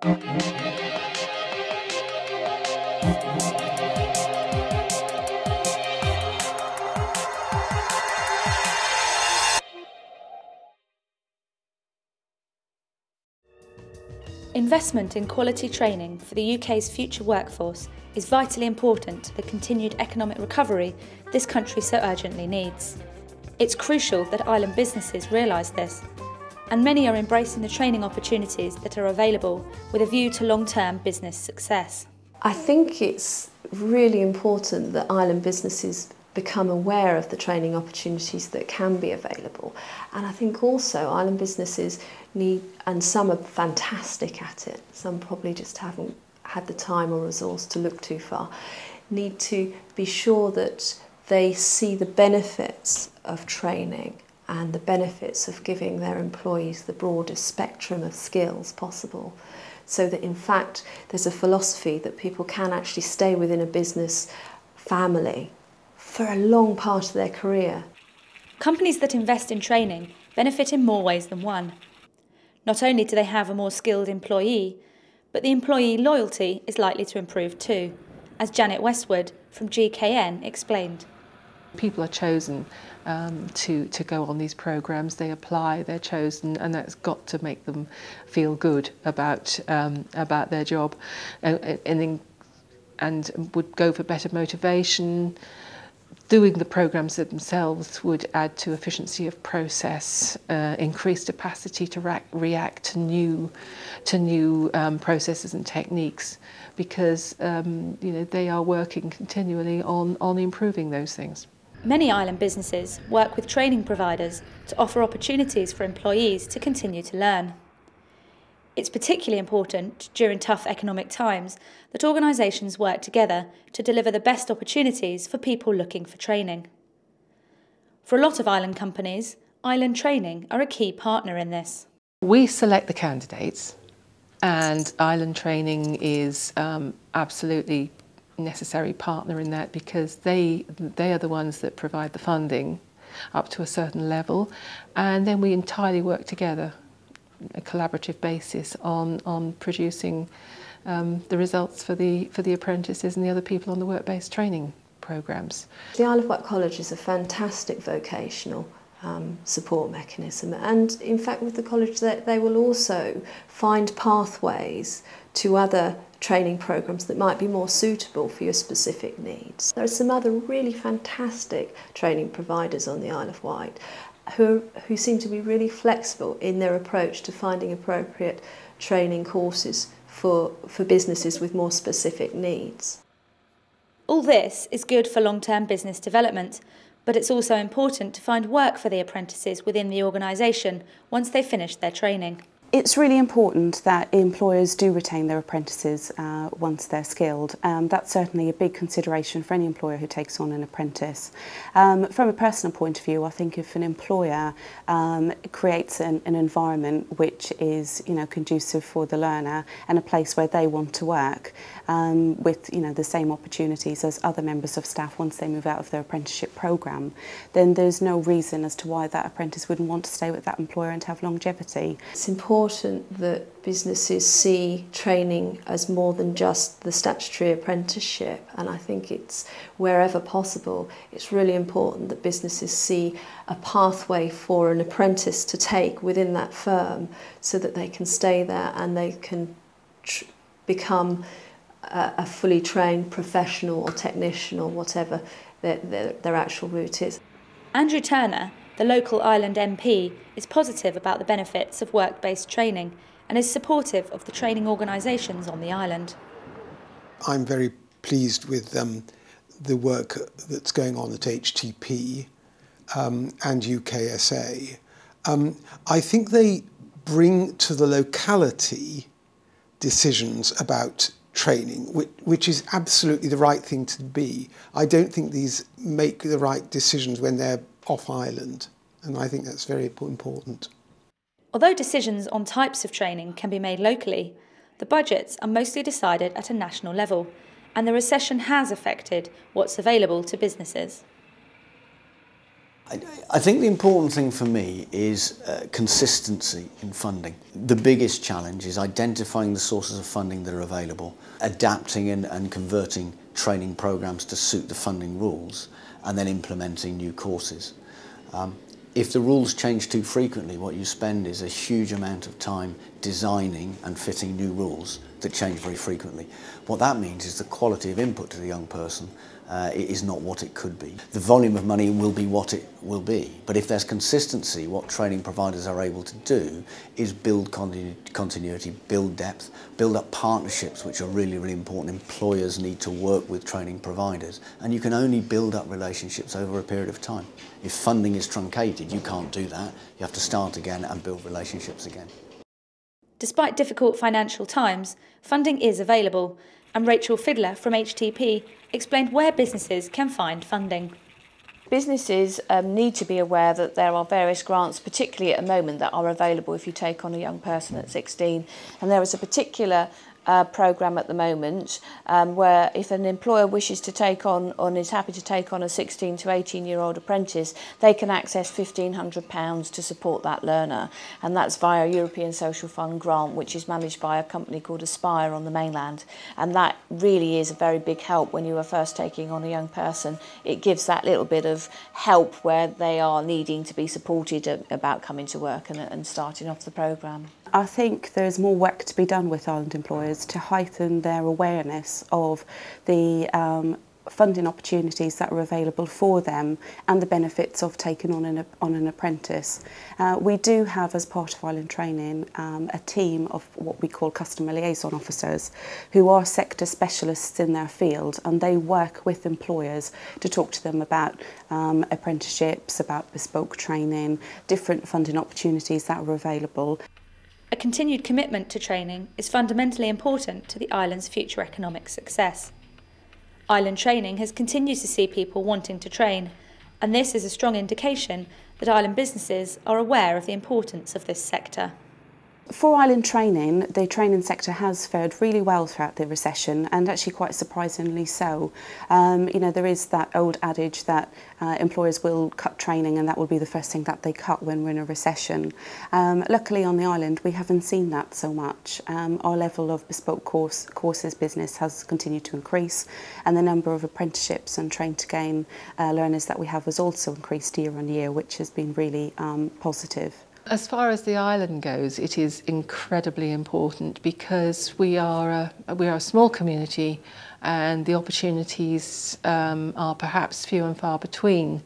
Investment in quality training for the UK's future workforce is vitally important to the continued economic recovery this country so urgently needs. It's crucial that island businesses realise this, and many are embracing the training opportunities that are available with a view to long-term business success. I think it's really important that island businesses become aware of the training opportunities that can be available. And I think also island businesses need, and some are fantastic at it, some probably just haven't had the time or resource to look too far, need to be sure that they see the benefits of training and the benefits of giving their employees the broadest spectrum of skills possible, so that in fact there's a philosophy that people can actually stay within a business family for a long part of their career. Companies that invest in training benefit in more ways than one. Not only do they have a more skilled employee, but the employee loyalty is likely to improve too, as Janet Westwood from GKN explained. People are chosen to go on these programmes, they apply, they're chosen, and that's got to make them feel good about their job and would go for better motivation. Doing the programmes themselves would add to efficiency of process, increased capacity to react to new processes and techniques, because they are working continually on improving those things. Many island businesses work with training providers to offer opportunities for employees to continue to learn. It's particularly important during tough economic times that organisations work together to deliver the best opportunities for people looking for training. For a lot of island companies, Island Training are a key partner in this. We select the candidates, and Island Training is absolutely necessary partner in that, because they are the ones that provide the funding up to a certain level, and then we entirely work together, a collaborative basis on producing the results for the apprentices and the other people on the work-based training programmes. The Isle of Wight College is a fantastic vocational support mechanism, and in fact with the college they will also find pathways to other training programmes that might be more suitable for your specific needs. There are some other really fantastic training providers on the Isle of Wight who seem to be really flexible in their approach to finding appropriate training courses for businesses with more specific needs. All this is good for long-term business development, but it's also important to find work for the apprentices within the organisation once they've finished their training. It's really important that employers do retain their apprentices once they're skilled. That's certainly a big consideration for any employer who takes on an apprentice. From a personal point of view, I think if an employer creates an environment which is conducive for the learner and a place where they want to work with the same opportunities as other members of staff once they move out of their apprenticeship programme, then there's no reason as to why that apprentice wouldn't want to stay with that employer and have longevity. It's important that businesses see training as more than just the statutory apprenticeship, and I think it's wherever possible it's really important that businesses see a pathway for an apprentice to take within that firm so that they can stay there and they can become a fully trained professional or technician or whatever their actual route is. Andrew Turner, the local island MP, is positive about the benefits of work-based training and is supportive of the training organisations on the island. I'm very pleased with the work that's going on at HTP and UKSA. I think they bring to the locality decisions about training, which is absolutely the right thing to be. I don't think these make the right decisions when they're off island, and I think that's very important. Although decisions on types of training can be made locally, the budgets are mostly decided at a national level, and the recession has affected what's available to businesses. I think the important thing for me is consistency in funding. The biggest challenge is identifying the sources of funding that are available, adapting and converting training programs to suit the funding rules, and then implementing new courses. If the rules change too frequently, what you spend is a huge amount of time designing and fitting new rules that change very frequently. What that means is the quality of input to the young person is not what it could be. The volume of money will be what it will be, but if there's consistency, what training providers are able to do is build continuity, build depth, build up partnerships, which are really, really important. Employers need to work with training providers, and you can only build up relationships over a period of time. If funding is truncated, you can't do that. You have to start again and build relationships again. Despite difficult financial times, funding is available, and Rachel Fiddler from HTP explained where businesses can find funding. Businesses need to be aware that there are various grants, particularly at the moment, that are available if you take on a young person at 16. And there is a particular programme at the moment where if an employer wishes to take on and is happy to take on a 16 to 18-year-old apprentice, they can access £1,500 to support that learner, and that's via a European Social Fund grant, which is managed by a company called Aspire on the mainland. And that really is a very big help when you are first taking on a young person. It gives that little bit of help where they are needing to be supported about coming to work and starting off the programme. I think there's more work to be done with Ireland employers to heighten their awareness of the funding opportunities that are available for them and the benefits of taking on an apprentice. We do have, as part of Ireland Training, a team of what we call customer liaison officers who are sector specialists in their field, and they work with employers to talk to them about apprenticeships, about bespoke training, different funding opportunities that are available. A continued commitment to training is fundamentally important to the island's future economic success. Island Training has continued to see people wanting to train, and this is a strong indication that island businesses are aware of the importance of this sector. For Island Training, the training sector has fared really well throughout the recession, and actually quite surprisingly so. You know, there is that old adage that employers will cut training and that will be the first thing that they cut when we're in a recession. Luckily on the island we haven't seen that so much. Our level of bespoke courses business has continued to increase, and the number of apprenticeships and train to gain learners that we have has also increased year on year, which has been really positive. As far as the island goes, it is incredibly important because we are a small community, and the opportunities are perhaps few and far between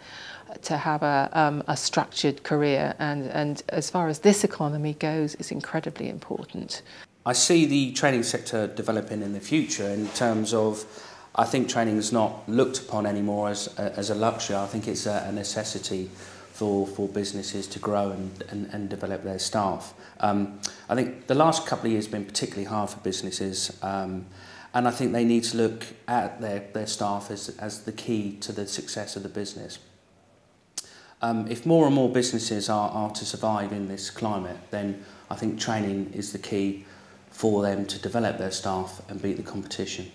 to have a structured career, and as far as this economy goes, it's incredibly important. I see the training sector developing in the future in terms of, I think training is not looked upon anymore as a luxury. I think it's a necessity for businesses to grow and develop their staff. I think the last couple of years have been particularly hard for businesses, and I think they need to look at their staff as the key to the success of the business. If more and more businesses are to survive in this climate, then I think training is the key for them to develop their staff and beat the competition.